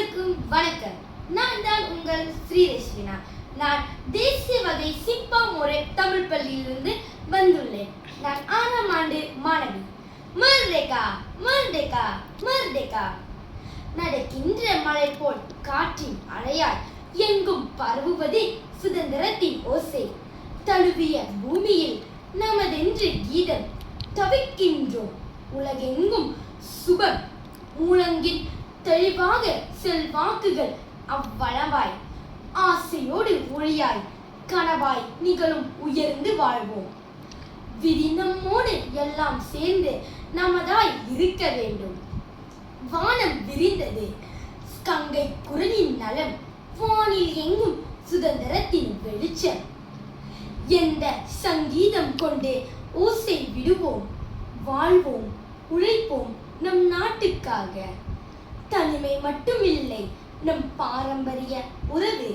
அனைவருக்கும் வணக்கம். நான் தான் உங்கள் ஸ்ரீரேஷ்வினா. நான் தேசிய வகை சிப்பா மோரே தமிழ் பள்ளியிலிருந்து வந்துள்ளேன். நான் 6ஆம் ஆண்டு மாணவி. Merdeka Merdeka Merdeka. நடக்கின்ற மழை போல் காற்றின் அலையாய் எங்கும் பரவுவதே சுதந்திரத்தின் ஓசை. தழுவிய பூமியில் நமதென்று கீதம் தவிக்கின்றோம். உலகெங்கும் சுபம் மூலங்கின் தெளிவாக செல்வாக்குகள் அவ்வளவாய் ஆசையோடு ஒளியாய் கனவாய் நிகழும் உயர்ந்து வாழ்வோம். விதி நம்மோடு எல்லாம் சேர்ந்து நமதாய் இருக்க வேண்டும். வானம் விரிந்தது கங்கை குரலின் நலம், வானில் எங்கும் சுதந்திரத்தின் வெளிச்சம். எந்த சங்கீதம் கொண்டு ஓசை விடுவோம், வாழ்வோம், உழைப்போம் நம் நாட்டுக்காக. தனிமை மட்டுமில்லை நம் பாரம்பரிய உறவு.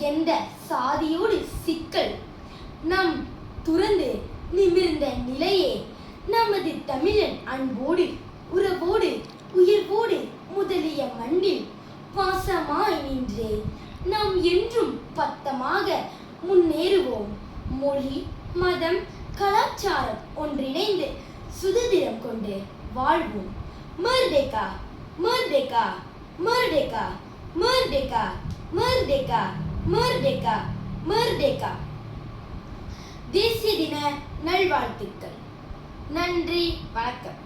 எந்த சாதியோடு சிக்கல் நம் துறந்து நிமிர்ந்த நிலையே நமது தமிழன் அன்போடு உறவோடு உயிர்வோடு முதலிய மண்ணில் பாசமாய் நின்றே நாம் என்றும் பத்தமாக முன்னேறுவோம். மொழி, மதம், கலாச்சாரம் ஒன்றிணைந்து சுதந்திரம் கொண்டு வாழ்வோம். Merdeka Merdeka Merdeka Merdeka Merdeka Merdeka Merdeka. தேசிய தின நல்வாழ்த்துக்கள். நன்றி, வணக்கம்.